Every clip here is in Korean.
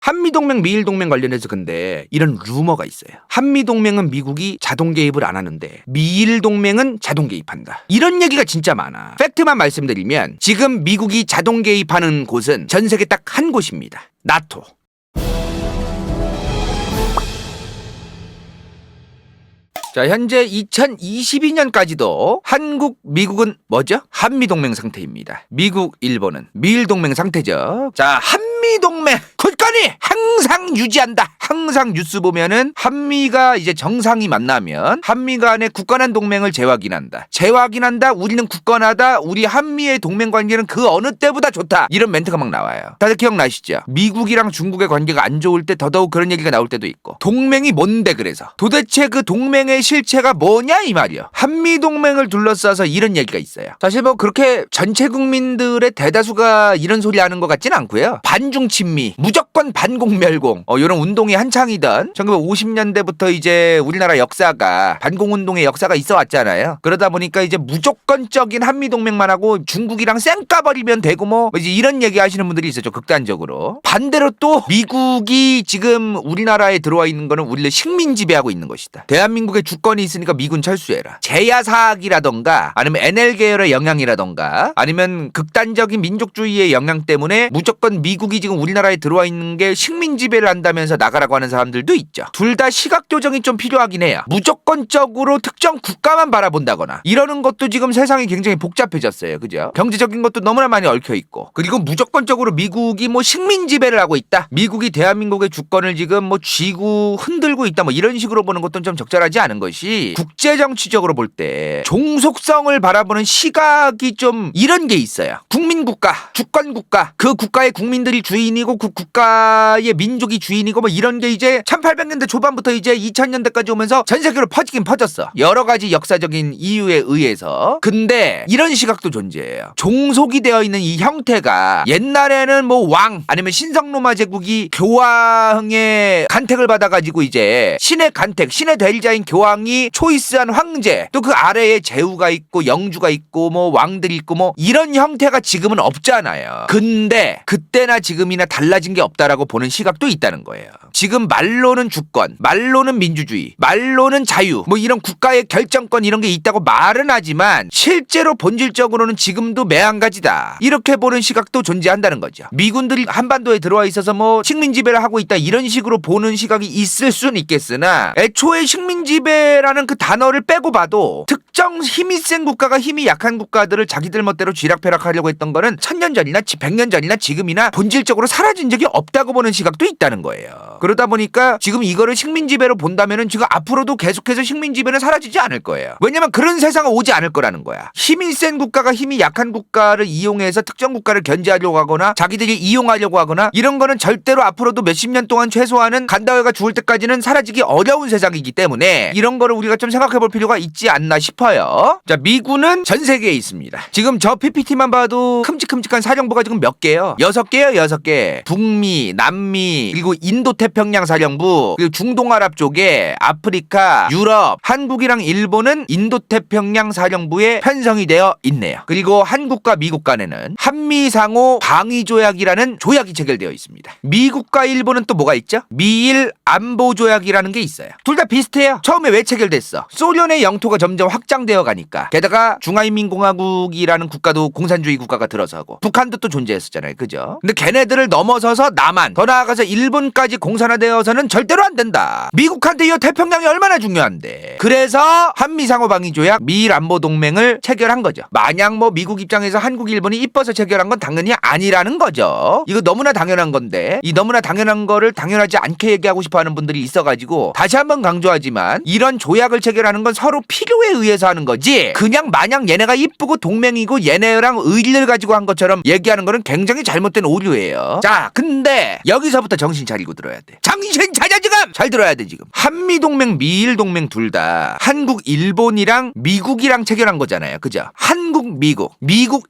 한미동맹, 미일동맹 관련해서 근데 이런 루머가 있어요. 한미동맹은 미국이 자동 개입을 안 하는데 미일동맹은 자동 개입한다. 이런 얘기가 진짜 많아. 팩트만 말씀드리면 지금 미국이 자동 개입하는 곳은 전 세계 딱 한 곳입니다. 나토. 자, 현재 2022년까지도 한국, 미국은 뭐죠? 한미동맹 상태입니다. 미국, 일본은 미일동맹 상태죠. 자, 한미동맹 굳건히 항상 유지한다. 항상 뉴스 보면은 한미가 이제 정상이 만나면 한미 간의 굳건한 동맹을 재확인한다. 재확인한다. 우리는 굳건하다. 우리 한미의 동맹 관계는 그 어느 때보다 좋다. 이런 멘트가 막 나와요. 다들 기억나시죠? 미국이랑 중국의 관계가 안 좋을 때 더더욱 그런 얘기가 나올 때도 있고. 동맹이 뭔데 그래서? 도대체 그 동맹의 실체가 뭐냐 이 말이요. 한미동맹을 둘러싸서 이런 얘기가 있어요. 사실 뭐 그렇게 전체 국민들의 대다수가 이런 소리 하는 것 같진 않고요. 반중친미, 무조건 반공멸공 이런 운동이 한창이던 1950년대부터 이제 우리나라 역사가 반공운동의 역사가 있어 왔잖아요. 그러다 보니까 이제 무조건적인 한미동맹만 하고 중국이랑 쌩까버리면 되고 뭐 이제 이런 얘기 하시는 분들이 있었죠. 극단적으로. 반대로 또 미국이 지금 우리나라에 들어와 있는 거는 우리를 식민 지배하고 있는 것이다. 대한민국의 주권이 있으니까 미군 철수해라. 제야사학이라던가 아니면 NL 계열의 영향이라던가 아니면 극단적인 민족주의의 영향 때문에 무조건 미국이 지금 우리나라에 들어와 있는 게 식민 지배를 한다면서 나가라고 하는 사람들도 있죠. 둘 다 시각 조정이 좀 필요하긴 해요. 무조건적으로 특정 국가만 바라본다거나 이러는 것도 지금 세상이 굉장히 복잡해졌어요. 그죠? 경제적인 것도 너무나 많이 얽혀 있고 그리고 무조건적으로 미국이 뭐 식민 지배를 하고 있다. 미국이 대한민국의 주권을 지금 뭐 쥐고 흔들고 있다. 뭐 이런 식으로 보는 것도 좀 적절하지 않은 것이 국제 정치적으로 볼 때 종속성을 바라보는 시각이 좀 이런 게 있어요. 국민국가, 주권국가, 그 국가의 국민들이 주인이고 그 국가의 민족이 주인이고 뭐 이런 게 이제 1800년대 초반부터 이제 2000년대까지 오면서 전 세계로 퍼지긴 퍼졌어. 여러 가지 역사적인 이유에 의해서. 근데 이런 시각도 존재해요. 종속이 되어 있는 이 형태가 옛날에는 뭐 왕 아니면 신성로마 제국이 교황의 간택을 받아가지고 이제 신의 간택, 신의 대리자인 교황이 초이스한 황제 또 그 아래에 제후가 있고 영주가 있고 뭐 왕들이 있고 뭐 이런 형태가 지금은 없잖아요. 근데 그때나 지금이나 달라진 게 없다라고 보는 시각도 있다는 거예요. 지금 말로는 주권, 말로는 민주주의, 말로는 자유, 뭐 이런 국가의 결정권 이런 게 있다고 말은 하지만 실제로 본질적으로는 지금도 매한가지다. 이렇게 보는 시각도 존재한다는 거죠. 미군들이 한반도에 들어와 있어서 뭐 식민지배를 하고 있다 이런 식으로 보는 시각이 있을 수는 있겠으나 애초에 식민지배라는 그 단어를 빼고 봐도 특정 힘이 센 국가가 힘이 약한 국가들을 자기들 멋대로 쥐락펴락하려고 했던 거는 1000년 전이나 100년 전이나 지금이나 본질적으로 사라진 적이 없다고 보는 시각도 있다는 거예요. 그러다 보니까 지금 이거를 식민지배로 본다면은 지금 앞으로도 계속해서 식민지배는 사라지지 않을 거예요. 왜냐면 그런 세상은 오지 않을 거라는 거야. 힘이 센 국가가 힘이 약한 국가를 이용해서 특정 국가를 견제하려고 하거나 자기들이 이용하려고 하거나 이런 거는 절대로 앞으로도 몇십 년 동안 최소한은 간다회가 죽을 때까지는 사라지기 어려운 세상이기 때문에 이런 거를 우리가 좀 생각해 볼 필요가 있지 않나 싶어요. 자, 미군은 전 세계에 있습니다. 지금 저 PPT만 봐도 큼직큼직한 사령부가 지금 몇 개요? 6개요, 6개. 북미, 남미, 그리고 인도 태평양 사령부, 그리고 중동아랍 쪽에 아프리카, 유럽, 한국이랑 일본은 인도 태평양 사령부에 편성이 되어 있네요. 그리고 한국과 미국 간에는 한미상호 방위조약이라는 조약이 체결되어 있습니다. 미국과 일본은 또 뭐가 있죠? 미일 안보조약이라는 게 있어요. 둘 다 비슷해요. 처음에 왜 체결됐어? 소련의 영토가 점점 확장되어 가니까. 게다가 중화인민공화국이라는 국가도 공산주의 국가가 들어서고 북한도 또 존재했었잖아요. 그죠? 근데 걔네들을 넘어서서 남한, 더 나아가서 일본까지 공산화되어서는 절대로 안 된다. 미국한테 이 태평양이 얼마나 중요한데. 그래서 한미상호방위조약 미일안보동맹을 체결한 거죠. 마냥 뭐 미국 입장에서 한국, 일본이 이뻐서 체결한 건 당연히 아니라는 거죠. 이거 너무나 당연한 건데 이 너무나 당연한 거를 당연하지 않게 얘기하고 싶어하는 분들이 있어가지고 다시 한번 강조하지만 이런 조약을 체결하는 건 서로 필요에 의해서 하는 거지 그냥 마냥 얘네가 이쁘고 동맹이고 얘네랑 의리를 가지고 한 것처럼 얘기하는 거는 굉장히 잘못된 오류예요. 자, 근데 여기서부터 정신 차리고 들어야 돼. 정신 차려 지금! 잘 들어야 돼 지금. 한미동맹, 미일동맹 둘 다 한국, 일본이랑 미국이랑 체결한 거잖아요. 그죠? 한국, 미국,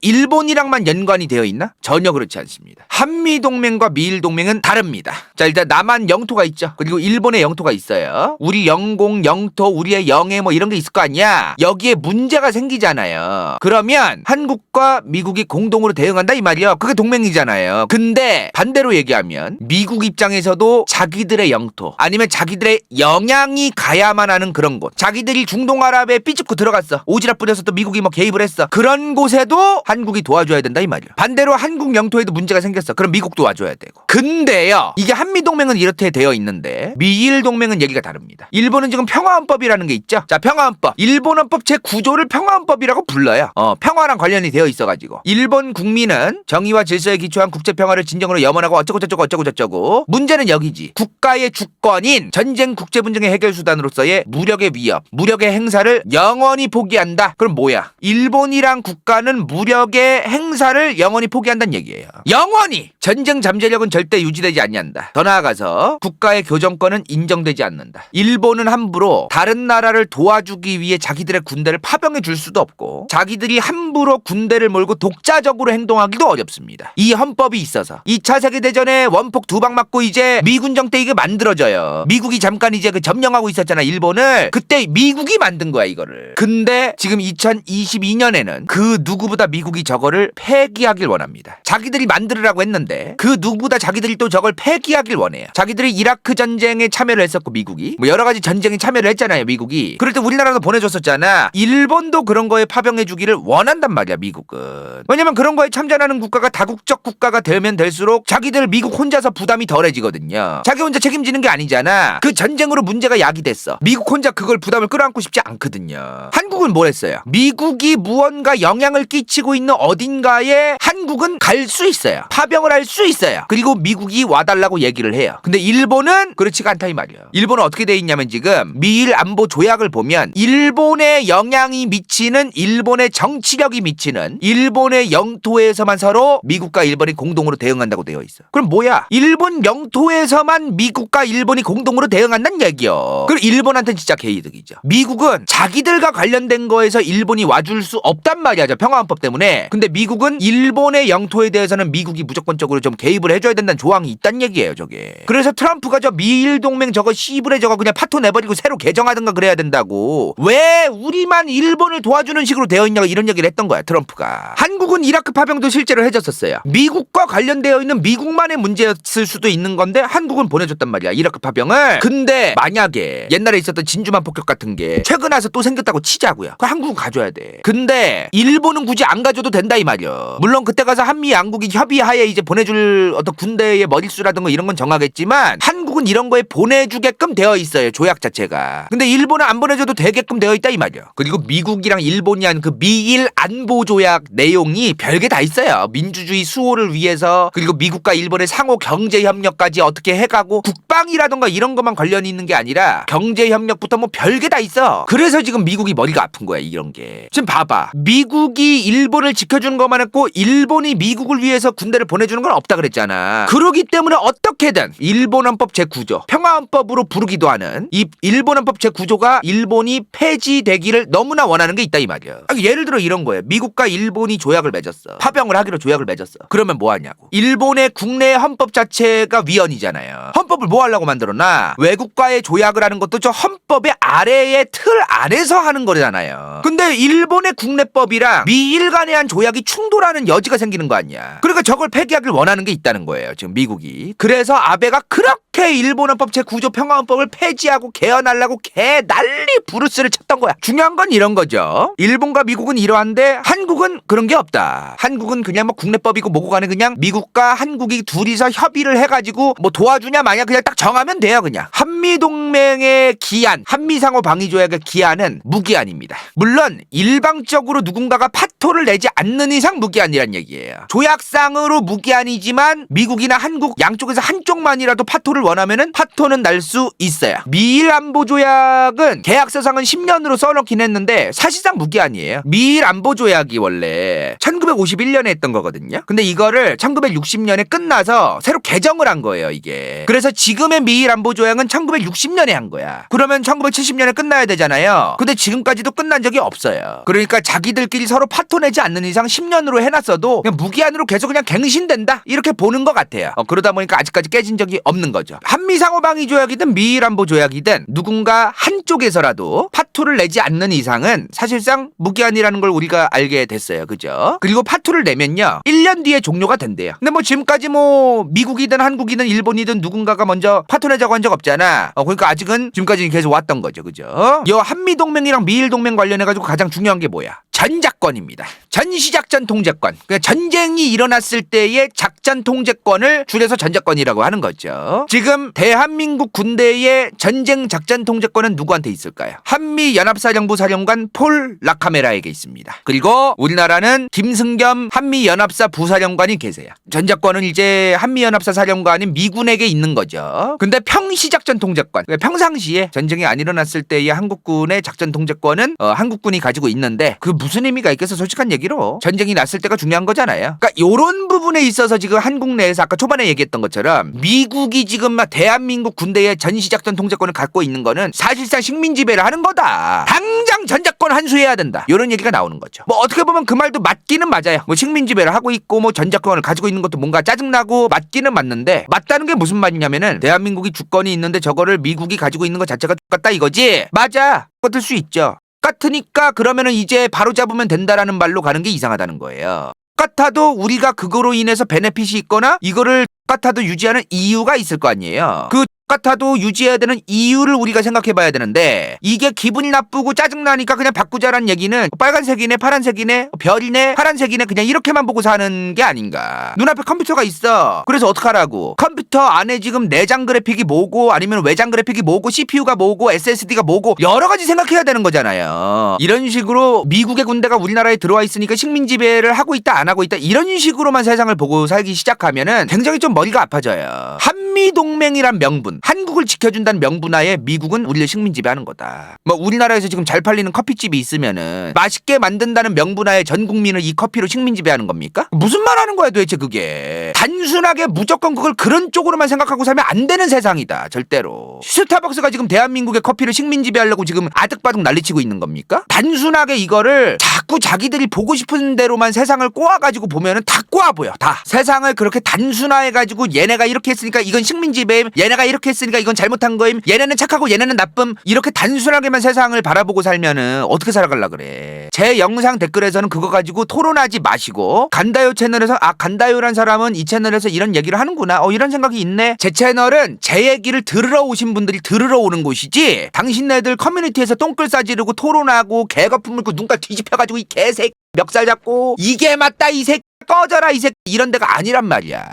일본이랑만 연관이 되어 있나? 전혀 그렇지 않습니다. 한미동맹과 미일동맹은 다릅니다. 자, 일단 남한 영토가 있죠. 그리고 일본의 영토가 있어요. 우리 영공, 영토, 우리의 영해 뭐 이런 게 있을 거 아니야. 여기에 문제가 생기잖아요. 그러면 한국과 미국이 공동으로 대응한다 이 말이야. 그게 동맹이잖아요. 근데 반대로 얘기하면 미국 입장에서도 자기들의 영토 아니면 자기들의 영향이 가야만 하는 그런 곳, 자기들이 중동아랍에 삐집고 들어갔어, 오지랖 부려서 또 미국이 뭐 개입을 했어, 그런 곳에도 한국이 도와줘야 된다 이 말이야. 반대로 한국 영토에도 문제가 생겼어. 그럼 미국도 와줘야 되고. 근데요, 이게 한미동맹은 이렇게 되어 있는데 미일동맹은 얘기가 다릅니다. 일본은 지금 평화헌법이라는 게 있죠. 자, 평화헌법, 일본 헌법 제9조를 평화헌법이라고 불러요. 평화랑 관련이 되어 있어가지고 일본 국민은 정의와 질서에 기초한 국제평화를 진정으로 염원하고 어쩌고저쩌고 어쩌고저쩌고. 문제는 여기지. 국가의 주권인 전쟁 국제분쟁의 해결 수단으로서의 무력의 위협, 무력의 행사를 영원히 포기한다. 그럼 뭐야? 일본이랑 국가는 무력의 행사를 영원히 포기한다는 얘기예요. 영원히! 전쟁 잠재력은 절대 유지되지 않는다. 더 나아가서 국가의 교정권은 인정되지 않는다. 일본은 함부로 다른 나라를 도와주기 위해 자기들의 군대를 파병해 줄 수도 없고 자기들이 함부로 군대를 몰고 독자적으로 행동하기도 어렵습니다. 이 헌법이 있어서 2차 세계대전에 원폭 2방 맞고 이제 미군정 때 이게 만들어져요. 미국이 잠깐 이제 그 점령하고 있었잖아, 일본을. 그때 미국이 만든 거야, 이거를. 근데 지금 2022년에는 그 누구보다 미국이 저거를 폐기하길 원합니다. 자기들이 만들으라고 했는데 그 누구보다 자기들이 또 저걸 폐기하길 원해요. 자기들이 이라크 전쟁에 참여를 했었고 미국이 뭐 여러 가지 전쟁에 참여를 했잖아요, 미국이. 그럴 때 우리나라도 보내줬었잖아. 일본도 그런 거에 파병해 주기를 원한단 말이야, 미국은. 왜냐면 그런 거에 참전하는 국가가 다국적 국가가 되면 될수록 자기들 미국 혼자서 부담이 덜해지거든요. 자기 혼자 책임지는 게 아니잖아. 그 전쟁으로 문제가 야기됐어. 미국 혼자 그걸 부담을 끌어안고 싶지 않거든요. 한국은 뭘 했어요? 미국이 무언가 영향을 끼치고 있는 어딘가에 한국은 갈 수 있어요. 파병을 할 수 있어요. 그리고 미국이 와달라고 얘기를 해요. 근데 일본은 그렇지가 않다 이 말이에요. 일본은 어떻게 돼 있냐면 지금 미일 안보 조약을 보면 일본의 영향이 미치는, 일본의 정치력이 미치는 일본의 영토에서만 서로 미국과 일본이 공동으로 대응한다고 되어 있어. 그럼 뭐야? 일본 영토에서만 미국과 일본이 공동으로 대응한다는 얘기요. 그럼 일본한테는 진짜 개이득이죠. 미국은 자기들과 관련된 거에서 일본이 와줄 수 없단 말이야, 저 평화헌법 때문에. 근데 미국은 일본의 영토에 대해서는 미국이 무조건적으로 좀 개입을 해줘야 된다는 조항이 있단 얘기예요, 저게. 그래서 트럼프가 저 미일 동맹 저거 시불에 저거 그냥 파토 내버리고 새로 개정하든가 그래야 된다고. 왜 우리만 일본을 도와주는 식으로 되어 있냐고 이런 얘기를 했던 거야, 트럼프가. 한국은 이라크 파병도 실제로 해줬었어요. 미국과 관련되어 있는 미국만의 문제였을 수도 있는 건데 한국은 보내줬단 말이야, 이라크 파병을. 근데 만약에 옛날에 있었던 진주만 폭격 같은 게 최근 와서 또 생겼다고 치자고요. 그럼 한국은 가줘야 돼. 근데 일본은 굳이 안 가줘도 된다 이 말이야. 물론 그때 가서 한미 양국이 협의하에 이제 보내줄 어떤 군대의 머릿수라든가 이런 건 정하겠지만 한국은 이런 거에 보내주게끔 되어 있어요, 조약 자체가. 근데 일본은 안 보내줘도 되게끔 되어 있다 이 말이야. 그리고 미국이랑 일본이 한 그 미일 안보 조약 내용이 별게 다 있어요. 민주주의 수호를 위해서, 그리고 미국과 일본의 상호 경제 협력까지 어떻게 해가고, 국방이라든가 이런 것만 관련이 있는 게 아니라 경제 협력부터 뭐 별게 다 있어. 그래서 지금 미국이 머리가 아픈 거야, 이런 게. 지금 봐봐, 미국이 일본을 지켜주는 것만 했고 일본이 미국을 위해서 군대를 보내주는 건 없다 그랬잖아. 그러기 때문에 어떻게든 일본 헌법 제9조 평화헌법으로 부르기도 하는 이 일본 헌법 제9조가 일본이 폐지되기를 너무나 원하는 게 있다 이 말이야. 예를 들어 이런 거예요. 미국과 일본이 조약을 맺었어. 파병을 하기로 조약을 맺었어. 그러면 뭐 하냐고. 일본의 국내 헌법 자체가 위헌이잖아요. 헌법을 뭐 하려고 만들었나? 외국과의 조약을 하는 것도 저 헌법의 아래의 틀 안에서 하는 거잖아요. 근데 일본의 국내법이랑 미일 간에 한 조약이 충돌하는 여지가 생기는 거 아니야. 그러니까 저걸 폐기하길 원하는 게 있다는 거예요, 지금 미국이. 그래서 아베가 그렇게 일본 헌법 제9조 평화헌법을 폐지하고 개헌하려고 개 난리 부르스를 쳤던 거야. 중요한 건 이런 거죠. 일본과 미국은 이러한데 한국은 그런 게 없다. 한국은 그냥 뭐 국내법이고 뭐고 간에 그냥 미국과 한국이 둘이서 협의를 해가지고 뭐 도와주냐 마냐 그냥 딱 정하면 돼요, 그냥. 한미동맹의 기한, 한미상호 방위조약의 기한은 무기한입니다. 물론 일방적으로 누군가가 파토를 내지 않는 이상 무기한이란 얘기예요. 조약상으로 무기한이지만 미국이나 한국 양쪽에서 한쪽만이라도 파토를 원하면은 파토는 날 수 있어요. 미일 안보 조약은 계약서상은 10년으로 써놓긴 했는데 사실상 무기한이에요. 미일 안보 조약이 원래 1951년에 했던 거거든요. 근데 이거를 1960년에 끝나서 새로 개정을 한 거예요, 이게. 그래서 지금의 미일 안보 조약은 1960년에 한 거야. 그러면 1970년에 끝나야 되잖아요. 근데 지금까지도 끝난 적이 없어요. 그러니까 자기들끼리 서로 파토 내지 않는 이상 10년으로 해놨어도 그냥 무기한으로 계속 그냥 갱신된다, 이렇게 보는 것 같아요. 그러다 보니까 아직까지 깨진 적이 없는 거죠. 한미 한미상호방위조약이든 미일안보조약이든 누군가 한쪽에서라도 파토를 내지 않는 이상은 사실상 무기한이라는 걸 우리가 알게 됐어요. 그죠? 그리고 파토를 내면요 1년 뒤에 종료가 된대요. 근데 뭐 지금까지 뭐 미국이든 한국이든 일본이든 누군가가 먼저 파토 내자고 한 적 없잖아. 그러니까 아직은 지금까지 계속 왔던 거죠. 그죠? 이 한미동맹이랑 미일동맹 관련해가지고 가장 중요한 게 뭐야? 전작권입니다. 전시작전 통제권. 그러니까 전쟁이 일어났을 때의 작전 통제권을 줄여서 전작권이라고 하는 거죠. 지금 대한민국 군대의 전쟁 작전 통제권은 누구한테 있을까요? 한미연합사령부 사령관 폴 라카메라에게 있습니다. 그리고 우리나라는 김승겸 한미연합사 부사령관이 계세요. 전작권은 이제 한미연합사 사령관인 미군에게 있는 거죠. 근데 평시작전 통제권, 그러니까 평상시에 전쟁이 안 일어났을 때의 한국군의 작전 통제권은 한국군이 가지고 있는데 그 무슨 의미가 있겠어? 솔직한 얘기로 전쟁이 났을 때가 중요한 거잖아요. 그러니까 이런 부분에 있어서 지금 한국 내에서 아까 초반에 얘기했던 것처럼 미국이 지금 막 대한민국 군대의 전시작전 통제권을 갖고 있는 거는 사실상 식민지배를 하는 거다. 당장 전작권 환수해야 된다. 이런 얘기가 나오는 거죠. 뭐 어떻게 보면 그 말도 맞기는 맞아요. 뭐 식민지배를 하고 있고 뭐 전작권을 가지고 있는 것도 뭔가 짜증나고 맞기는 맞는데 맞다는 게 무슨 말이냐면은 대한민국이 주권이 있는데 저거를 미국이 가지고 있는 것 자체가 똑같다 이거지. 맞아. 똑같을 수 있죠. 같으니까 그러면은 이제 바로 잡으면 된다라는 말로 가는 게 이상하다는 거예요. 똑같아도 우리가 그거로 인해서 베네핏이 있거나 이거를 똑같아도 유지하는 이유가 있을 거 아니에요. 그 똑같아도 유지해야 되는 이유를 우리가 생각해 봐야 되는데 이게 기분이 나쁘고 짜증나니까 그냥 바꾸자라는 얘기는 빨간색이네 파란색이네 별이네 파란색이네 그냥 이렇게만 보고 사는 게 아닌가. 눈앞에 컴퓨터가 있어. 그래서 어떡하라고. 컴퓨터 안에 지금 내장 그래픽이 뭐고 아니면 외장 그래픽이 뭐고 CPU가 뭐고 SSD가 뭐고 여러 가지 생각해야 되는 거잖아요. 이런 식으로 미국의 군대가 우리나라에 들어와 있으니까 식민지배를 하고 있다 안 하고 있다 이런 식으로만 세상을 보고 살기 시작하면은 굉장히 좀 머리가 아파져요. 한미동맹이란 명분 한국을 지켜준다는 명분하에 미국은 우리를 식민지배하는 거다. 뭐 우리나라에서 지금 잘 팔리는 커피집이 있으면은 맛있게 만든다는 명분하에 전 국민을 이 커피로 식민지배하는 겁니까? 무슨 말 하는 거야 도대체 그게. 단순하게 무조건 그걸 그런 쪽으로만 생각하고 살면 안 되는 세상이다. 절대로. 스타벅스가 지금 대한민국의 커피를 식민지배하려고 지금 아득바득 난리치고 있는 겁니까? 단순하게 이거를 자꾸 자기들이 보고 싶은 대로만 세상을 꼬아가지고 보면은 다 꼬아 보여. 다. 세상을 그렇게 단순화해가지고 얘네가 이렇게 했으니까 이건 식민지배임 얘네가 이렇게 했으니까 이건 잘못한 거임 얘네는 착하고 얘네는 나쁨 이렇게 단순하게만 세상을 바라보고 살면은 어떻게 살아갈라 그래. 제 영상 댓글에서는 그거 가지고 토론하지 마시고 간다요 채널에서 간다요란 사람은 이 채널에서 이런 얘기를 하는구나 이런 생각이 있네. 제 채널은 제 얘기를 들으러 오신 분들이 들으러 오는 곳이지 당신네들 커뮤니티에서 똥글 싸지르고 토론하고 개거품 물고 눈깔 뒤집혀가지고 이 개새끼 멱살 잡고 이게 맞다 이 새끼 꺼져라 이 새끼 이런 데가 아니란 말이야.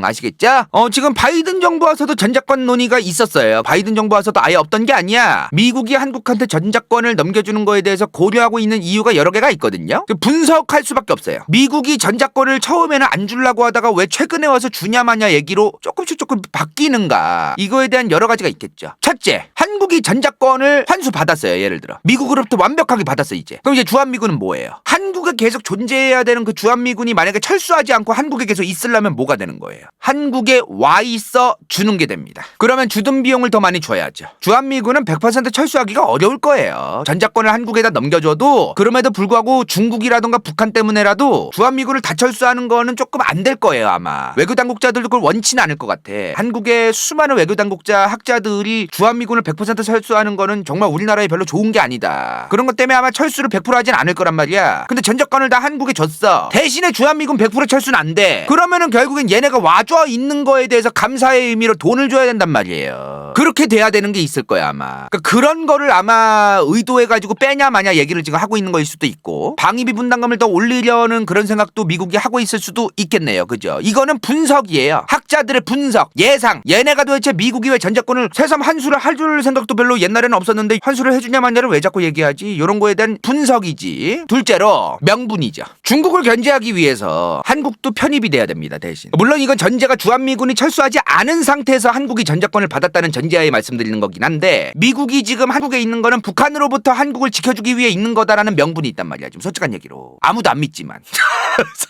아시겠죠? 지금 바이든 정부 와서도 전작권 논의가 있었어요. 바이든 정부 와서도 아예 없던 게 아니야. 미국이 한국한테 전작권을 넘겨주는 거에 대해서 고려하고 있는 이유가 여러 개가 있거든요. 분석할 수밖에 없어요. 미국이 전작권을 처음에는 안 주려고 하다가 왜 최근에 와서 주냐 마냐 얘기로 조금씩 바뀌는가. 이거에 대한 여러 가지가 있겠죠. 첫째, 한국이 전작권을 환수받았어요. 예를 들어 미국으로부터 완벽하게 받았어 이제. 그럼 이제 주한미군은 뭐예요? 한국에 계속 존재해야 되는 그 주한미군이 만약에 철수하지 않고 한국에 계속 있으려면 뭐가 되는 거예요? 한국에 와 있어 주는 게 됩니다. 그러면 주둔 비용을 더 많이 줘야죠. 주한미군은 100% 철수하기가 어려울 거예요. 전작권을 한국에다 넘겨줘도 그럼에도 불구하고 중국이라던가 북한 때문에라도 주한미군을 다 철수하는 거는 조금 안 될 거예요 아마. 외교당국자들도 그걸 원치는 않을 것 같아. 한국의 수많은 외교당국자 학자들이 주한미군을 100% 철수하는 거는 정말 우리나라에 별로 좋은 게 아니다. 그런 것 때문에 아마 철수를 100% 하진 않을 거란 말이야. 근데 전작권을 다 한국에 줬어. 대신에 주한미군 100% 철수는 안 돼. 그러면은 결국엔 얘네가 와줘 있는 거에 대해서 감사의 의미로 돈을 줘야 된단 말이에요. 그렇게 돼야 되는 게 있을 거야 아마. 그러니까 그런 거를 아마 의도해가지고 빼냐 마냐 얘기를 지금 하고 있는 거일 수도 있고 방위비 분담금을 더 올리려는 그런 생각도 미국이 하고 있을 수도 있겠네요. 그죠? 이거는 분석이에요. 학자들의 분석, 예상. 얘네가 도대체 미국이 왜 전작권을 새삼 환수를 할 줄 생각도 별로 옛날에는 없었는데 환수를 해주냐 마냐를 왜 자꾸 얘기하지? 이런 거에 대한 분석이지. 둘째로 명분이죠. 중국을 견제하기 위해서 한국도 편입이 돼야 됩니다. 대신. 물론 이건 전제가 주한미군이 철수하지 않은 상태에서 한국이 전작권을 받았다는 전제하에 말씀드리는 거긴 한데 미국이 지금 한국에 있는 거는 북한으로부터 한국을 지켜주기 위해 있는 거다라는 명분이 있단 말이야. 지금 솔직한 얘기로. 아무도 안 믿지만.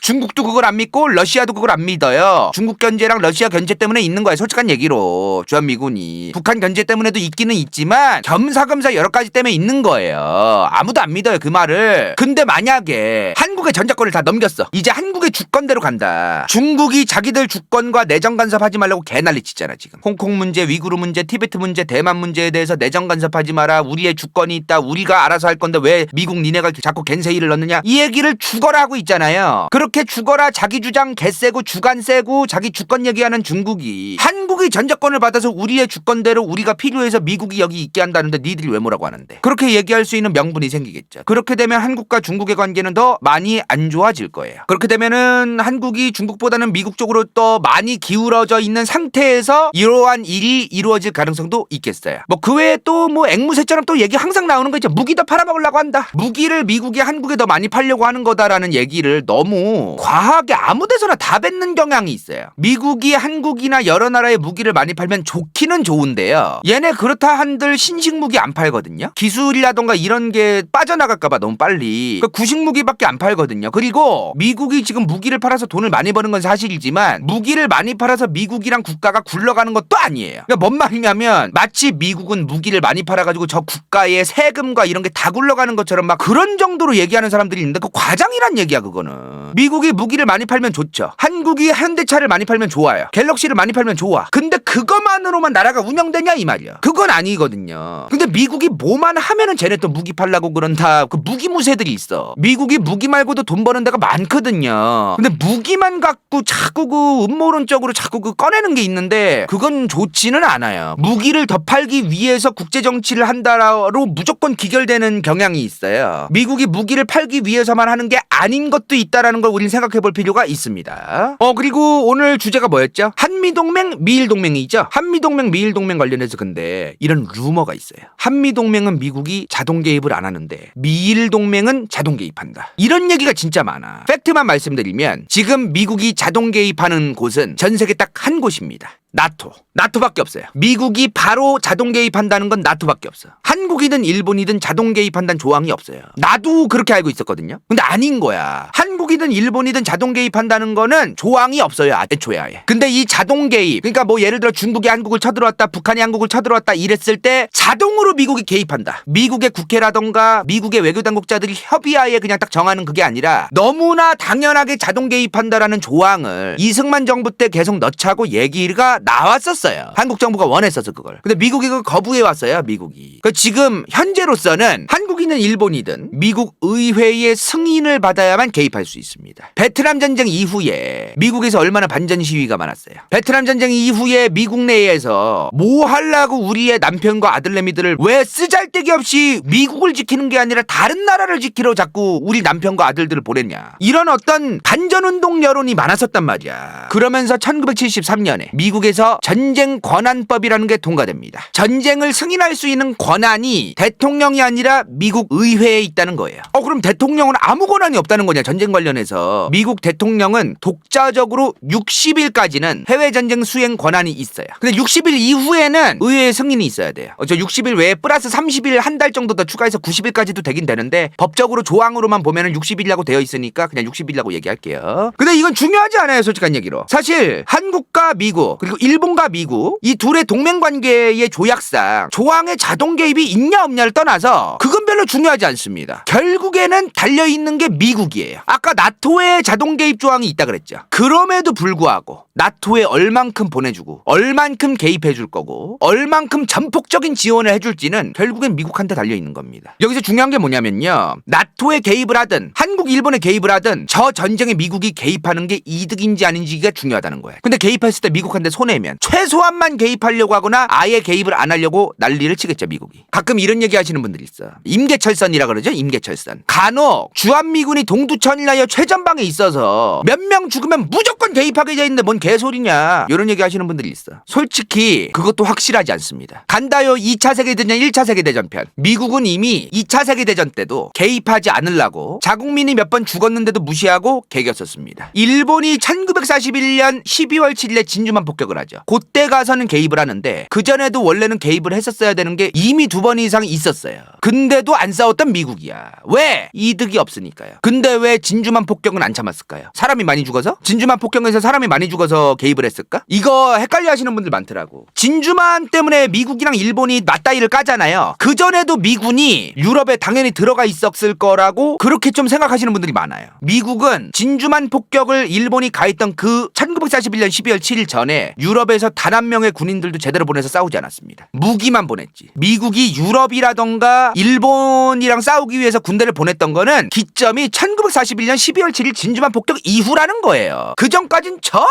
중국도 그걸 안 믿고 러시아도 그걸 안 믿어요. 중국 견제랑 러시아 견제 때문에 있는 거예요. 솔직한 얘기로 주한미군이 북한 견제 때문에도 있기는 있지만 겸사겸사 여러 가지 때문에 있는 거예요. 아무도 안 믿어요 그 말을. 근데 만약에 한국의 전작권을 다 넘겼어. 이제 한국의 주권대로 간다. 중국이 자기들 주권과 내정 간섭하지 말라고 개난리 치잖아 지금. 홍콩 문제, 위구르 문제, 티베트 문제, 대만 문제에 대해서 내정 간섭하지 마라. 우리의 주권이 있다. 우리가 알아서 할 건데 왜 미국 니네가 자꾸 갠세이를 넣느냐. 이 얘기를 죽어라 하고 있잖아요. 그렇게 죽어라 자기 주장 개세고 주관 세고 자기 주권 얘기하는 중국이 한국이 전작권을 받아서 우리의 주권대로 우리가 필요해서 미국이 여기 있게 한다는데 니들이 왜 뭐라고 하는데. 그렇게 얘기할 수 있는 명분이 생기겠죠. 그렇게 되면 한국과 중국의 관계는 더 많이 안 좋아질 거예요. 그렇게 되면은 한국이 중국보다는 미국 쪽으로 더 많이 기울어져 있는 상태에서 이러한 일이 이루어질 가능성도 있겠어요. 뭐 그 외에 또 뭐 앵무새처럼 또 얘기 항상 나오는 거 있죠. 무기 더 팔아먹으려고 한다. 무기를 미국이 한국에 더 많이 팔려고 하는 거다라는 얘기를 너무 과하게 아무 데서나 다 뱉는 경향이 있어요. 미국이 한국이나 여러 나라의 무기를 많이 팔면 좋기는 좋은데요. 얘네 그렇다 한들 신식 무기 안 팔거든요. 기술이라던가 이런 게 빠져나갈까봐 너무 빨리. 구식 무기밖에 안 팔거든요. 그리고 미국이 지금 무기를 팔아서 돈을 많이 버는 건 사실이지만 무기를 많이 팔아서 미국이랑 국가가 굴러가는 것도 아니에요. 그러니까 뭔 말이냐면 마치 미국은 무기를 많이 팔아가지고 저 국가의 세금과 이런 게 다 굴러가는 것처럼 막 그런 정도로 얘기하는 사람들이 있는데 그 과장이란 얘기야 그거는. 미국이 무기를 많이 팔면 좋죠. 한국이 현대차를 많이 팔면 좋아요. 갤럭시를 많이 팔면 좋아. 근데 그것만으로만 나라가 운영되냐 이 말이야. 그건 아니거든요. 근데 미국이 뭐만 하면은 쟤네 또 무기 팔라고 그런다. 그 무기 무새들이 있어. 미국이 무기 말고도 돈 버는 데가 많거든요. 근데 무기만 갖고 자꾸 그 음모론적으로 자꾸 그 꺼내는 게 있는데 그건 좋지는 않아요. 무기를 더 팔기 위해서 국제 정치를 한다로 무조건 기결되는 경향이 있어요. 미국이 무기를 팔기 위해서만 하는 게 아닌 것도 있다라는 걸 우리는 생각해 볼 필요가 있습니다. 그리고 오늘 주제가 뭐였죠? 한미동맹, 미일동맹이죠. 한미동맹, 미일동맹 관련해서 근데 이런 루머가 있어요. 한미동맹은 미국이 자동 개입을 안 하는데 미일동맹은 자동 개입한다. 이런 얘기가 진짜 많아. 팩트만 말씀드리면 지금 미국이 자동 개입하는 곳은 전 세계 딱 한 곳입니다. 나토밖에 없어요. 미국이 바로 자동 개입한다는 건 나토밖에 없어. 한국이든 일본이든 자동 개입한다는 조항이 없어요. 나도 그렇게 알고 있었거든요. 근데 아닌 거야. 한국이든 일본이든 자동 개입한다는 거는 조항이 없어요. 애초에 아예. 근데 이 자동 개입, 그러니까 뭐 예를 들어 중국이 한국을 쳐들어왔다, 북한이 한국을 쳐들어왔다 이랬을 때 자동으로 미국이 개입한다. 미국의 국회라던가 미국의 외교당국자들이 협의하에 그냥 딱 정하는 그게 아니라 너무나 당연하게 자동 개입한다라는 조항을 이승만 정부 때 계속 넣자고 얘기가 나왔었어요. 한국 정부가 원했어서 그걸. 근데 미국이 그걸 거부해 왔어요. 미국이. 지금 현재로서는 한국이든 일본이든 미국 의회의 승인을 받아야만 개입할 수 있습니다. 베트남 전쟁 이후에 미국에서 얼마나 반전 시위가 많았어요. 베트남 전쟁 이후에 미국 내에서 뭐 하려고 우리의 남편과 아들내미들을 왜 쓰잘데기 없이 미국을 지키는 게 아니라 다른 나라를 지키러 자꾸 우리 남편과 아들들을 보냈냐. 이런 어떤 반전운동 여론이 많았었단 말이야. 그러면서 1973년에 미국에서 전쟁 권한법이라는 게 통과됩니다. 전쟁을 승인할 수 있는 권한이 대통령이 아니라 미국 의회에 있다는 거예요. 그럼 대통령은 아무 권한이 없다는 거냐 전쟁 관련해서. 미국 대통령은 독자적으로 60일까지는 해외전쟁 수행 권한이 있어요. 근데 60일 이후에는 의회의 승인이 있어야 돼요. 저 60일 외에 플러스 30일 한 달 정도 더 추가해서 90일까지도 되긴 되는데 법적으로 조항으로만 보면은 60일이라고 되어 있으니까 그냥 60일이라고 얘기할게요. 근데 이건 중요하지 않아요. 솔직한 얘기로. 사실 한국과 미국 그리고 일본과 미국 이 둘의 동맹관계의 조약상 조항에 자동 개입이 있냐 없냐를 떠나서 그건 별로 중요하지 않습니다. 결국에는 달려있는 게 미국이에요. 아까 나토에 자동 개입 조항이 있다 그랬죠. 그럼에도 불구하고 나토에 얼만큼 보내주고 얼만큼 개입해줄 거고 얼만큼 전폭적인 지원을 해줄지는 결국엔 미국한테 달려있는 겁니다. 여기서 중요한 게 뭐냐면요. 나토에 개입을 하든 한국, 일본에 개입을 하든 저 전쟁에 미국이 개입하는 게 이득인지 아닌지가 중요하다는 거예요. 근데 개입했을 때 미국한테 손해면 최소한만 개입하려고 하거나 아예 개입을 안 하려고 난리를 치겠죠. 미국이. 가끔 이런 얘기 하시는 분들이 있어. 임계철선이라 그러죠. 임계철선. 간혹 주한미군이 동두천일나여 최전방에 있어서 몇 명 죽으면 무조건 개입하게 돼 있는데 뭔 개소리냐 이런 얘기 하시는 분들이 있어. 솔직히 그것도 확실하지 않습니다. 간다요 2차 세계대전 1차 세계대전 편. 미국은 이미 2차 세계대전 때도 개입하지 않으려고 자국민이 몇 번 죽었는데도 무시하고 개겼었습니다. 일본이 1941년 12월 7일에 진주만 폭격을 하죠. 그때 가서는 개입을 하는데 그전에도 원래는 개입을 했었어야 되는 게 이미 2번 이상 있었어요. 근데도 안 싸웠던 미국이야. 왜? 이득이 없으니까요. 근데 왜 진주만 폭격은 안 참았을까요? 사람이 많이 죽어서? 진주만 폭격에서 사람이 많이 죽어서 개입을 했을까? 이거 헷갈려 하시는 분들 많더라고. 진주만 때문에 미국이랑 일본이 맞다이를 까잖아요. 그전에도 미군이 유럽에 당연히 들어가 있었을 거라고 그렇게 좀 생각하시는 분들이 많아요. 미국은 진주만 폭격을 일본이 가했던 그 1941년 12월 7일 전에 유럽에서 단 한 명의 군인들도 제대로 보내서 싸우지 않았습니다. 무기만 보냈지. 미국이 유럽이라던가 일본이랑 싸우기 위해서 군대를 보냈던 거는 기점이 1941년 12월 7일 진주만 폭격 이후라는 거예요. 그 전까진 전혀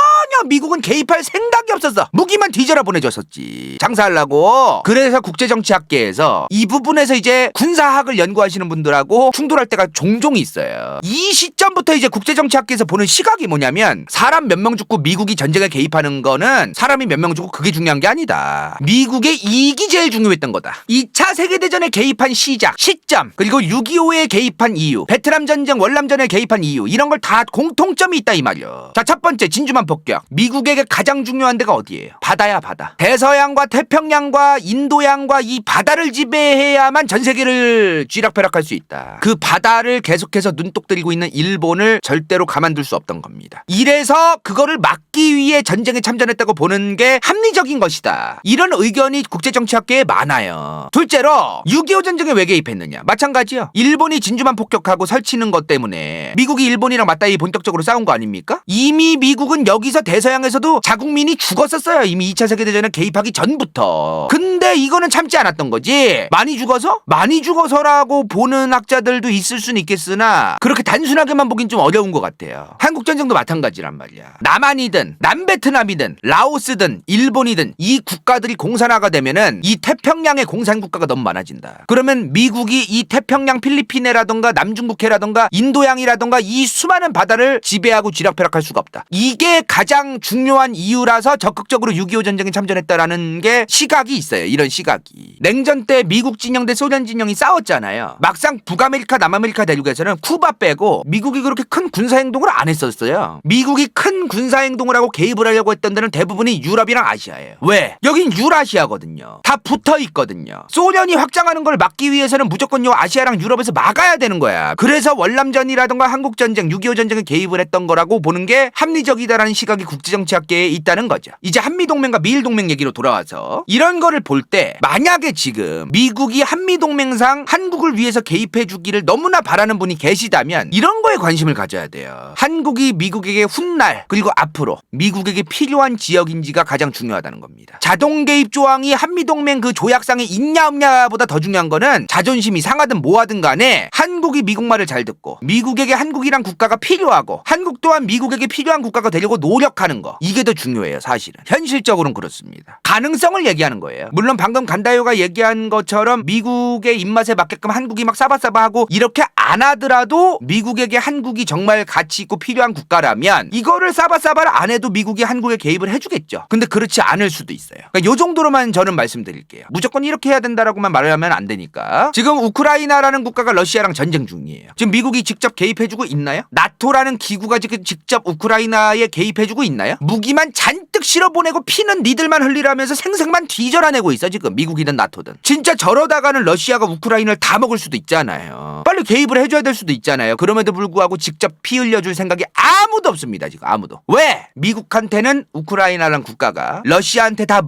미국은 개입할 생각이 없었어. 무기만 뒤져라 보내줬었지. 장사하려고. 그래서 국제정치학계에서 이 부분에서 이제 군사학을 연구하시는 분들하고 충돌할 때가 종종 있어요. 이 시점부터 이제 국제정치학계에서 보는 시각이 뭐냐면 사람 몇 명 죽고 미국이 전쟁에 개입하는 거는 사람이 몇 명 죽고 그게 중요한 게 아니다. 미국의 이익이 제일 중요했던 거다. 2차 세계대전에 개입한 시작, 시점, 그리고 6.25에 개입한 이유, 베트남 전쟁, 월남전에 개입한 이유, 이런 걸 다 공통점이 있다 이 말이요. 자, 첫 번째 진주만 폭격. 미국에게 가장 중요한 데가 어디예요? 바다야, 바다. 대서양과 태평양과 인도양과 이 바다를 지배해야만 전 세계를 쥐락펴락할 수 있다. 그 바다를 계속해서 눈독 들이고 있는 일본을 절대로 가만둘 수 없던 겁니다. 이래서 그거를 막기 위해 전쟁에 참전했다고 보는 게 합리적인 것이다. 이런 의견이 국제정치학계에 많아요. 둘째로 6.25 전쟁에 왜 개입했느냐? 마찬가지요. 일본이 진주만 폭격하고 설치는 것 때문에 미국이 일본이랑 맞다이 본격적으로 싸운 거 아닙니까? 이미 미국은 여기서 대서양에서도 자국민이 죽었었어요. 이미 2차 세계대전에 개입하기 전부터. 근데 이거는 참지 않았던 거지. 많이 죽어서? 많이 죽어서라고 보는 학자들도 있을 수는 있겠으나 그렇게 단순하게만 보긴 좀 어려운 것 같아요. 한국전쟁도 마찬가지란 말이야. 남한이든 남베트남이든 라오스든 일본이든 이 국가들이 공산화가 되면은 이 태평양의 공산국가가 너무 많아진다. 그러면 미국이 이 태평양 필리핀해라던가 남중국해라던가 인도양이라던가 이 수많은 바다를 지배하고 쥐락펴락할 수가 없다. 이게 가장 중요한 이유라서 적극적으로 6.25 전쟁에 참전했다라는 게 시각이 있어요. 이런 시각이. 냉전 때 미국 진영 대 소련 진영이 싸웠잖아요. 막상 북아메리카 남아메리카 대륙에서는 쿠바 빼고 미국이 그렇게 큰 군사행동을 안 했었어요. 미국이 큰 군사행동을 하고 개입을 하려고 했던 데는 대부분이 유럽이랑 아시아예요. 왜? 여긴 유라시아거든요. 다 붙어 있거든요. 소련이 확장하는 걸 막기 위해서는 무조건 요 아시아랑 유럽에서 막아야 되는 거야. 그래서 월남전이라던가 한국전쟁, 6.25 전쟁에 개입을 했던 거라고 보는 게 합리적이다라는 시각이 국제정치학계에 있다는 거죠. 이제 한미동맹과 미일동맹 얘기로 돌아와서 이런 거를 볼 때 만약에 지금 미국이 한미동맹상 한국을 위해서 개입해 주기를 너무나 바라는 분이 계시다면 이런 거에 관심을 가져야 돼요. 한국이 미국에게 훗날 그리고 앞으로 미국에게 필요한 지역인지가 가장 중요하다는 겁니다. 자동 개입 조항이 한미동맹 그 조약상에 있냐 없냐보다 더 중요한 거는 자존심이 상하든 뭐하든 간에 한국이 미국 말을 잘 듣고 미국에게 한국이란 국가가 필요하고 한국 또한 미국에게 필요한 국가가 되려고 노력하는 거, 이게 더 중요해요. 사실은 현실적으로는 그렇습니다. 가능성을 얘기하는 거예요. 물론 방금 간다요가 얘기한 것처럼 미국의 입맛에 맞게끔 한국이 막 싸바싸바하고 이렇게 안 하더라도 미국에게 한국이 정말 가치 있고 필요한 국가라면 이거를 싸바싸바를 안 해도 미국이 한국에 개입을 해주겠죠. 근데 그렇지 않을 수도 있어요. 그러니까 요 정도로만 저는 말씀드릴게요. 무조건 이렇게 해야 된다라고만 말을 하면 안 되니까. 지금 우크라이나라는 국가가 러시아랑 전쟁 중이에요. 지금 미국이 직접 개입해주고 있나요? 나토라는 기구가 지금 직접 우크라이나에 개입해주고 있나요? 무기만 잔뜩 실어보내고 피는 니들만 흘리라면서 생색만 뒤져라내고 있어 지금 미국이든 나토든. 진짜 저러다가는 러시아가 우크라이나를 다 먹을 수도 있잖아요. 빨리 개입을 해줘야 될 수도 있잖아요. 그럼에도 불구하고 직접 피 흘려줄 생각이 아무도 없습니다 지금. 아무도. 왜? 미국한테는 우크라이나라는 국가가 러시아한테 다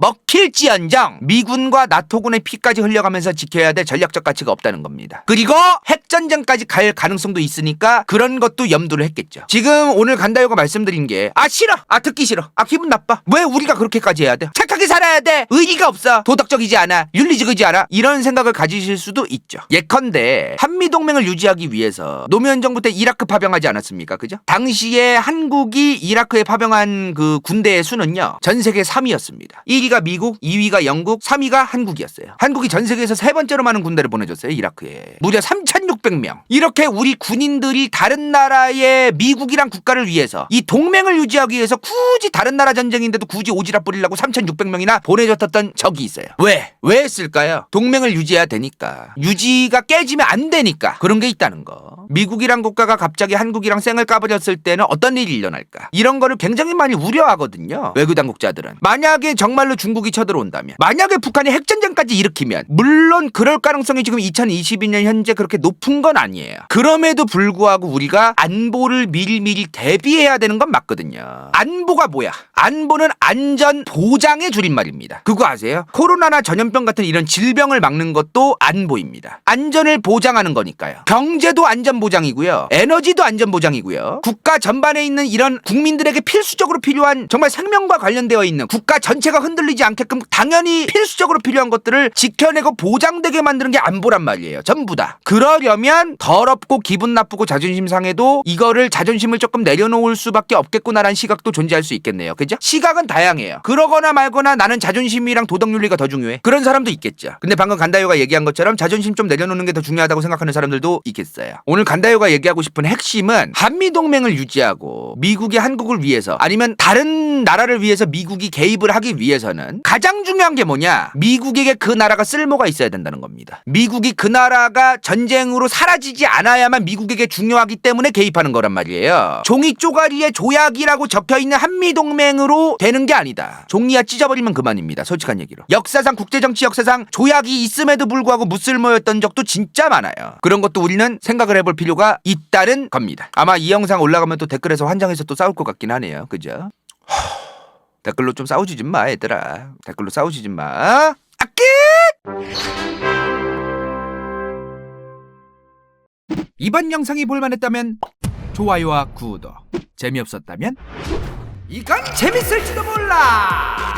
먹힐지언정 미군과 나토군의 피까지 흘려가면서 지켜야 될 전략적 가치가 없다는 겁니다. 그리고 핵전쟁까지 갈 가능성도 있으니까 그런 것도 염두를 했겠죠. 지금 오늘 간다요가 말씀드린 게 싫어, 듣기 싫어, 기분 나빠, 왜 우리가 그렇게까지 해야 돼, 착하게 살아야 돼, 의리가 없어, 도덕적이지 않아, 윤리적이지 않아, 이런 생각을 가지실 수도 있죠. 예컨대 한미동맹을 유지하기 위해서 노무현 정부 때 이라크 파병하지 않았습니까? 그죠? 당시에 한국이 이라크에 파병한 그 군대의 수는요 전 세계 3위였습니다. 1위가 미국, 2위가 영국, 3위가 한국이었어요. 한국이 전 세계에서 세 번째로 많은 군대를 보내줬어요. 이라크에 무려 3,600명. 이렇게 우리 군인들이 다른 나라의 미국이란 국가를 위해서 이 동맹을 유지하기 위해서 굳이 다른 나라 전쟁인데도 굳이 오지랖 부리려고 3,600명이나 국가가 보내줬던 적이 있어요. 왜 했을까요? 동맹을 유지해야 되니까. 유지가 깨지면 안 되니까. 그런 게 있다는 거. 미국이란 국가가 갑자기 한국이랑 쌩을 까버렸을 때는 어떤 일이 일어날까? 이런 거를 굉장히 많이 우려하거든요. 외교 당국자들은. 만약에 정말로 중국이 쳐들어온다면, 만약에 북한이 핵전쟁까지 일으키면, 물론 그럴 가능성이 지금 2022년 현재 그렇게 높은 건 아니에요. 그럼에도 불구하고 우리가 안보를 미리미리 대비해야 되는 건 맞거든요. 안보가 뭐야? 안보는 안전 보장의 줄임말입니다. 그거 아세요? 코로나나 전염병 같은 이런 질병을 막는 것도 안보입니다. 안전을 보장하는 거니까요. 경제도 안전 보장이고요. 에너지도 안전 보장이고요. 국가 전반에 있는 이런 국민들에게 필수적으로 필요한 정말 생명과 관련되어 있는 국가 전체가 흔들리지 않게끔 당연히 필수적으로 필요한 것들을 지켜내고 보장되게 만드는 게 안보란 말이에요. 전부 다. 그러려면 더럽고 기분 나쁘고 자존심 상해도 이거를 자존심을 조금 내려놓을 수밖에 없겠구나라는 시각도 존재할 수 있겠네요. 그죠? 시각은 다양해요. 그러거나 말거나 나는 자존심이랑 도덕윤리가 더 중요해. 그런 사람도 있겠죠. 근데 방금 간다요가 얘기한 것처럼 자존심 좀 내려놓는 게 더 중요하다고 생각하는 사람들도 있겠어요. 오늘 간다요가 얘기하고 싶은 핵심은 한미동맹을 유지하고 미국이 한국을 위해서 아니면 다른 나라를 위해서 미국이 개입을 하기 위해서는 가장 중요한 게 뭐냐? 미국에게 그 나라가 쓸모가 있어야 된다는 겁니다. 미국이 그 나라가 전쟁으로 사라지지 않아야만 미국에게 중요하기 때문에 개입하는 거란 말이에요. 종이 쪼가리에 조약이라고 적혀있는 한미동맹으로 되는 게 아니다. 종이야 찢어버리면 그만입니다. 솔직한 얘기로. 역사상 국제정치 역사상 조약이 있음에도 불구하고 무쓸모였던 적도 진짜 많아요. 그런 것도 우리는 생각을 해볼 필요가 있다는 겁니다. 아마 이 영상 올라가면 또 댓글에서 환장해서 또 싸울 것 같긴 하네요. 그죠? 댓글로 좀 싸우지 좀 마 얘들아. 댓글로 싸우지 좀 마. 이번 영상이 볼만했다면 좋아요와 구독, 재미없었다면 이건 재밌을지도 몰라.